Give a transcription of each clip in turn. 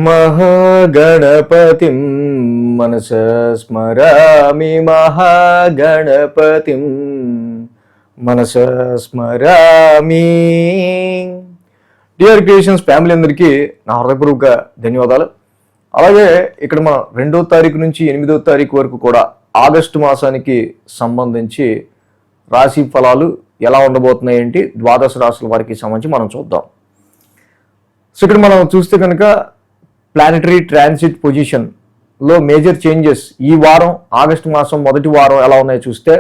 మహాగణపతిం మనస స్మరామి మహాగణపతిం మనస స్మరామి. డియర్ క్రియేషన్స్ ఫ్యామిలీ అందరికీ నా హృదయపూర్వక ధన్యవాదాలు. అలాగే ఇక్కడ మనం 2వ తారీఖు నుంచి 8వ తారీఖు వరకు కూడా ఆగస్టు మాసానికి సంబంధించి రాశి ఫలాలు ఎలా ఉండబోతున్నాయి ఏంటి, ద్వాదశ రాశుల వారికి సంబంధించి మనం చూద్దాం. సో ఇక్కడ మనం చూస్తే కనుక ప్లానెటరీ ట్రాన్సిట్ పొజిషన్లో మేజర్ చేంజెస్ ఈ వారం ఆగస్టు మాసం మొదటి వారం ఎలా ఉన్నాయో చూస్తే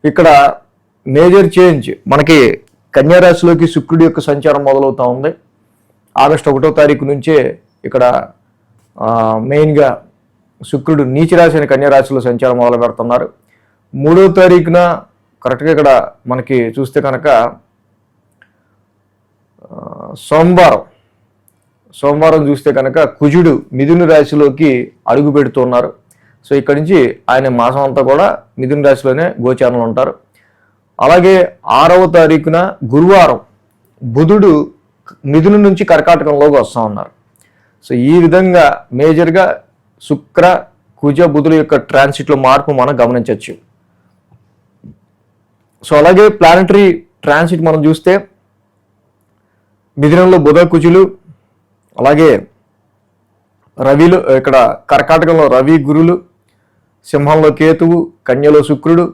ఇక్కడ మేజర్ చేంజ్ మనకి కన్యా రాశిలోకి శుక్రుడి యొక్క సంచారం మొదలవుతూ ఉంది. ఆగస్టు 1వ తారీఖు నుంచే ఇక్కడ మెయిన్గా శుక్రుడు నీచ రాశి అని కన్యా రాశిలో సంచారం మొదలు పెడుతున్నారు. 3వ తారీఖున కరెక్ట్గా ఇక్కడ మనకి చూస్తే కనుక సోమవారం చూస్తే కనుక కుజుడు మిథున రాశిలోకి అడుగు పెడుతున్నారు. సో ఇక్కడి నుంచి ఆయన మాసం అంతా కూడా మిథున రాశిలోనే గోచారంలో ఉంటారు. అలాగే 6వ తారీఖున గురువారం బుధుడు మిథున నుంచి కర్కాటకంలోకి వస్తూ ఉన్నారు. సో ఈ విధంగా మేజర్గా శుక్ర కుజ బుధుల యొక్క ట్రాన్సిట్లో మార్పు మనం గమనించవచ్చు. సో అలాగే ప్లానెటరీ ట్రాన్సిట్ మనం చూస్తే మిథునంలో బుధ కుజులు, అలాగే రవిలు ఇక్కడ కర్కాటకంలో రవి గురులు, సింహంలో కేతువు, కన్యలో శుక్రుడు,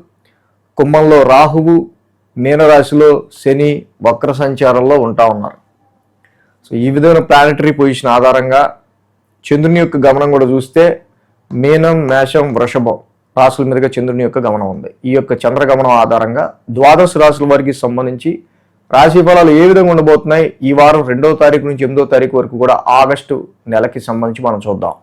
కుంభంలో రాహువు, మీనరాశిలో శని వక్ర సంచారంలో ఉంటా ఉన్నారు. సో ఈ విధమైన ప్లానెటరీ పొజిషన్ ఆధారంగా చంద్రుని యొక్క గమనం కూడా చూస్తే మీనం, మేషం, వృషభం రాశుల మీదుగా చంద్రుని యొక్క గమనం ఉంది. ఈ యొక్క చంద్రగమనం ఆధారంగా ద్వాదశ రాశుల వారికి సంబంధించి రాశి ఫలాలు ఏ విధంగా ఉండబోతున్నాయి ఈ వారం 2వ తారీఖు నుంచి 8వ తారీఖు వరకు కూడా ఆగస్టు నెలకి సంబంధించి మనం చూద్దాం.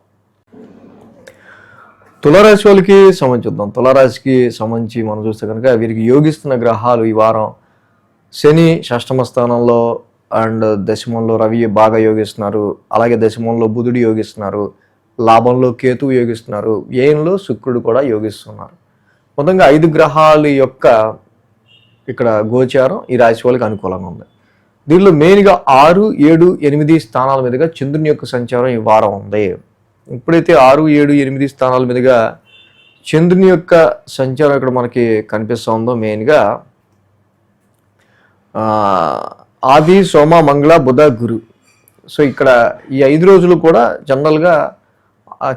తులారాశి వాళ్ళకి సంబంధించి చూద్దాం. తులారాశికి సంబంధించి మనం చూస్తే కనుక వీరికి యోగిస్తున్న గ్రహాలు ఈ వారం శని షష్టమ స్థానంలో అండ్ దశమంలో రవి బాగా యోగిస్తున్నారు. అలాగే దశమంలో బుధుడు యోగిస్తున్నారు, లాభంలో కేతువు యోగిస్తున్నారు, వ్యయంలో శుక్రుడు కూడా యోగిస్తున్నారు. మొత్తంగా 5 గ్రహాల యొక్క ఇక్కడ గోచారం ఈ రాశి వాళ్ళకి అనుకూలంగా ఉంది. దీనిలో మెయిన్గా 6, 7, 8 స్థానాల మీదుగా చంద్రుని యొక్క సంచారం ఈ వారం ఉంది. ఎప్పుడైతే 6, 7, 8 స్థానాల మీదుగా చంద్రుని యొక్క సంచారం ఇక్కడ మనకి కనిపిస్తూ ఉందో మెయిన్గా ఆది, సోమ, మంగళ, బుధ, గురు. సో ఇక్కడ ఈ 5 రోజులు కూడా జనరల్గా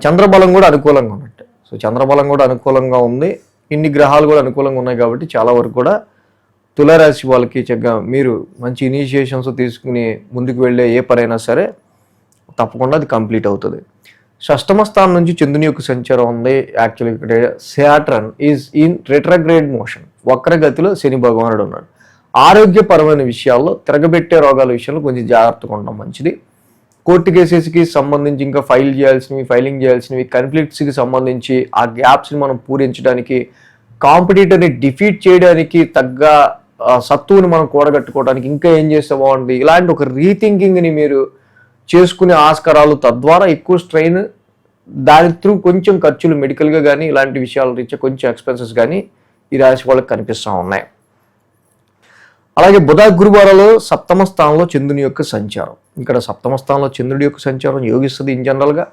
చంద్రబలం కూడా అనుకూలంగా ఉన్నట్టు. సో చంద్రబలం కూడా అనుకూలంగా ఉంది, ఇన్ని గ్రహాలు కూడా అనుకూలంగా ఉన్నాయి కాబట్టి చాలా వరకు కూడా తులారాశి వాళ్ళకి చక్కగా మీరు మంచి ఇనిషియేషన్స్ తీసుకుని ముందుకు వెళ్ళే ఏ పనైనా సరే తప్పకుండా అది కంప్లీట్ అవుతుంది. షష్టమ స్థానం నుంచి చంద్రుని యొక్క సంచారం ఉంది. యాక్చువల్లీ ఇక్కడ Saturn is in retrograde motion, వక్రగతిలో శని భగవానుడు ఉన్నాడు. ఆరోగ్యపరమైన విషయాల్లో తిరగబెట్టే రోగాల విషయంలో కొంచెం జాగ్రత్తగా ఉండడం మంచిది. కోర్టు కేసెస్కి సంబంధించి ఇంకా ఫైలింగ్ చేయాల్సినవి కన్ఫ్లిక్ట్స్కి సంబంధించి ఆ గ్యాప్స్ని మనం పూరించడానికి, కాంపిటీటర్ని డిఫీట్ చేయడానికి తగ్గ సత్తువుని మనం కూడగట్టుకోవడానికి ఇంకా ఏం చేస్తే బాగుంటుంది, ఇలాంటి ఒక రీథింకింగ్ని మీరు చేసుకునే ఆస్కారాలు, తద్వారా ఎక్కువ స్ట్రెయిన్, దాని త్రూ కొంచెం ఖర్చులు మెడికల్గా కానీ ఇలాంటి విషయాల రీత్యా కొంచెం ఎక్స్పెన్సెస్ కానీ ఈ రాశి వాళ్ళకి కనిపిస్తూ ఉన్నాయి. అలాగే బుధ గురువారాలు సప్తమ స్థానంలో చంద్రుని యొక్క సంచారం. ఇక్కడ సప్తమ స్థానంలో చంద్రుడి యొక్క సంచారం యోగిస్తుంది ఇన్ జనరల్గా.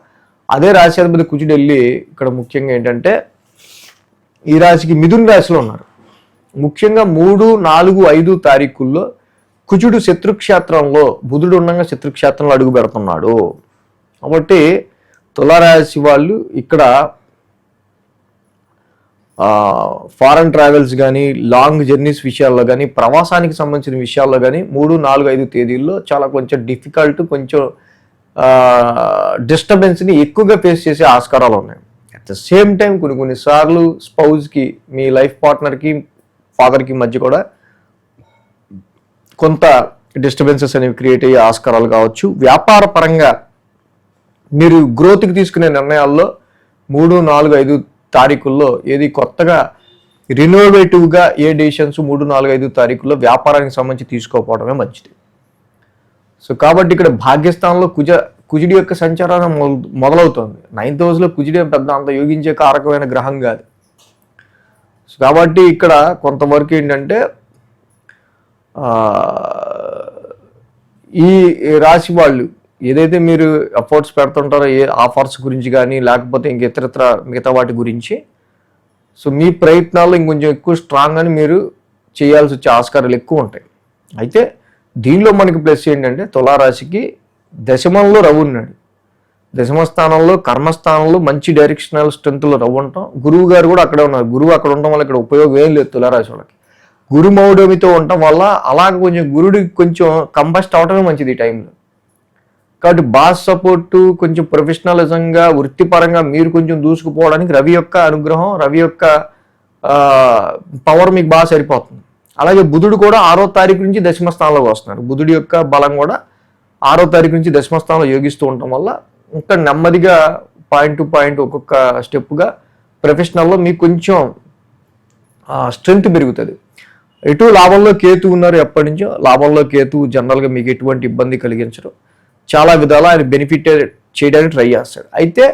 అదే రాశి అధిపతి కుజుడు వెళ్ళి ఇక్కడ ముఖ్యంగా ఏంటంటే ఈ రాశికి మిథున రాశిలో ఉన్నారు. ముఖ్యంగా 3, 4, 5 తారీఖుల్లో కుజుడు శత్రుక్షేత్రంలో, బుధుడు ఉండగా శత్రుక్షేత్రంలో అడుగు పెడుతున్నాడు. కాబట్టి తులారాశి వాళ్ళు ఇక్కడ ఫారెన్ ట్రావెల్స్ కానీ, లాంగ్ జర్నీస్ విషయాల్లో కానీ, ప్రవాసానికి సంబంధించిన విషయాల్లో కానీ 3, 4, 5 తేదీల్లో చాలా కొంచెం డిఫికల్ట్, కొంచెం డిస్టర్బెన్స్ని ఎక్కువగా ఫేస్ చేసే ఆస్కారాలు ఉన్నాయి. అట్ ద సేమ్ టైం కొన్నిసార్లు స్పౌజ్కి, మీ లైఫ్ పార్ట్నర్కి, ఫాదర్కి మధ్య కూడా కొంత డిస్టర్బెన్సెస్ అనేవి క్రియేట్ అయ్యే ఆస్కారాలు కావచ్చు. వ్యాపార పరంగా మీరు గ్రోత్కి తీసుకునే నిర్ణయాల్లో 3, 4, 5 తారీఖుల్లో ఏది కొత్తగా రినోవేటివ్గా ఏ డెసిషన్స్ 3, 4, 5 తారీఖుల్లో వ్యాపారానికి సంబంధించి తీసుకోకపోవడమే మంచిది. సో కాబట్టి ఇక్కడ భాగ్యస్థానంలో కుజుడి యొక్క సంచారం మొదలవుతుంది. 9th హౌస్లో కుజుడే పెద్ద అంత యోగించే కారకమైన గ్రహం కాదు. సో కాబట్టి ఇక్కడ కొంతవరకు ఏంటంటే ఈ రాశి వాళ్ళు ఏదైతే మీరు ఎఫర్ట్స్ పెడుతుంటారో ఏ ఆఫర్స్ గురించి కానీ లేకపోతే ఇంక ఇతరత్ర మిగతా వాటి గురించి, సో మీ ప్రయత్నాల్లో ఇంకొంచెం ఎక్కువ స్ట్రాంగ్ అని మీరు చేయాల్సి వచ్చే ఆస్కారాలు ఎక్కువ ఉంటాయి. అయితే దీనిలో మనకి ప్లస్ ఏంటంటే తులారాశికి దశమంలో రవి ఉన్నాడు. దశమ స్థానంలో కర్మస్థానంలో మంచి డైరెక్షనల్ స్ట్రెంత్లో రవి ఉంటాం. గురువు గారు కూడా అక్కడే ఉన్నారు. గురువు అక్కడ ఉండడం వల్ల ఇక్కడ ఉపయోగం ఏం లేదు తులారాశి వాళ్ళకి. గురు మౌఢ్యమితో ఉండటం వల్ల అలాగ కొంచెం గురుడికి కొంచెం కంబస్ట్ అవటమే మంచిది ఈ టైంలో. కాబట్టి బాస్ సపోర్టు, కొంచెం ప్రొఫెషనలిజంగా వృత్తిపరంగా మీరు కొంచెం దూసుకుపోవడానికి రవి యొక్క అనుగ్రహం, రవి యొక్క పవర్ మీకు బాగా సరిపోతుంది. అలాగే బుధుడు కూడా 6వ తారీఖు నుంచి దశమ స్థానంలోకి వస్తున్నారు. బుధుడి యొక్క బలం కూడా 6వ తారీఖు నుంచి దశమ స్థానంలో యోగిస్తూ ఉండటం వల్ల ఇంకా నెమ్మదిగా పాయింట్ టు పాయింట్ ఒక్కొక్క స్టెప్గా ప్రొఫెషనల్లో మీకు కొంచెం స్ట్రెంగ్త్ పెరుగుతుంది. ఎటు లాభంలో కేతు ఉన్నారు, ఎప్పటి నుంచో లాభంలో కేతు జనరల్గా మీకు ఎటువంటి ఇబ్బంది కలిగించరు. చాలా విధాలు ఆయన బెనిఫిట్ చేయడానికి ట్రై చేస్తాడు. అయితే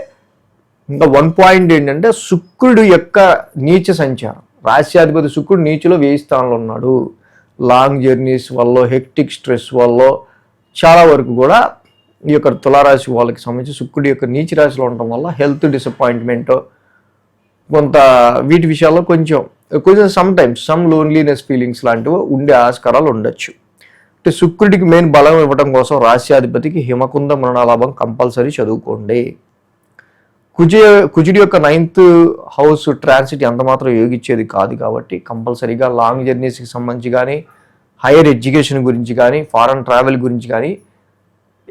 ఇంకా 1 పాయింట్ ఏంటంటే శుక్రుడు యొక్క నీచ సంచారం. రాశ్యాధిపతి శుక్రుడు నీచలో 1000 స్థానంలో ఉన్నాడు. లాంగ్ జర్నీస్ వల్ల, హెక్టిక్ స్ట్రెస్ వల్ల చాలా వరకు కూడా ఈ యొక్క తులారాశి వాళ్ళకి సంబంధించి శుక్రుడి యొక్క నీచ రాశిలో ఉండటం వల్ల హెల్త్ డిసప్పాయింట్మెంట్, కొంత వీటి విషయాల్లో కొంచెం some times some loneliness feelings లాంటివి ఉండే ఆస్కారాలు ఉండొచ్చు. అంటే శుక్రుడికి మెయిన్ బలం ఇవ్వడం కోసం రాశ్యాధిపతికి హిమకుంద మరణాలాభం కంపల్సరీ చదువుకోండి. కుజుడి యొక్క 9th హౌస్ ట్రాన్సిట్ ఎంత మాత్రం యోగిచ్చేది కాదు కాబట్టి కంపల్సరీగా లాంగ్ జర్నీస్కి సంబంధించి కానీ, హైయర్ ఎడ్యుకేషన్ గురించి కానీ, ఫారెన్ ట్రావెల్ గురించి కానీ,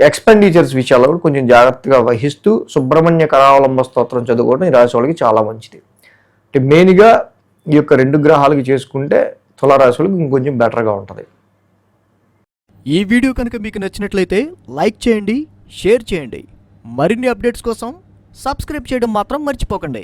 ఎక్స్పెండిచర్స్ విషయాల్లో కూడా కొంచెం జాగ్రత్తగా వహిస్తూ సుబ్రహ్మణ్య కరావలంబ స్తోత్రం చదువుకోవడం ఈ రాశి వాళ్ళకి చాలా మంచిది. అంటే మెయిన్గా ఈ యొక్క 2 గ్రహాలకి చేసుకుంటే తులారాశి వాళ్ళకి ఇంకొంచెం బెటర్గా ఉంటుంది. ఈ వీడియో కనుక మీకు నచ్చినట్లయితే లైక్ చేయండి, షేర్ చేయండి. మరిన్ని అప్డేట్స్ కోసం సబ్స్క్రైబ్ చేయడం మాత్రం మర్చిపోకండి.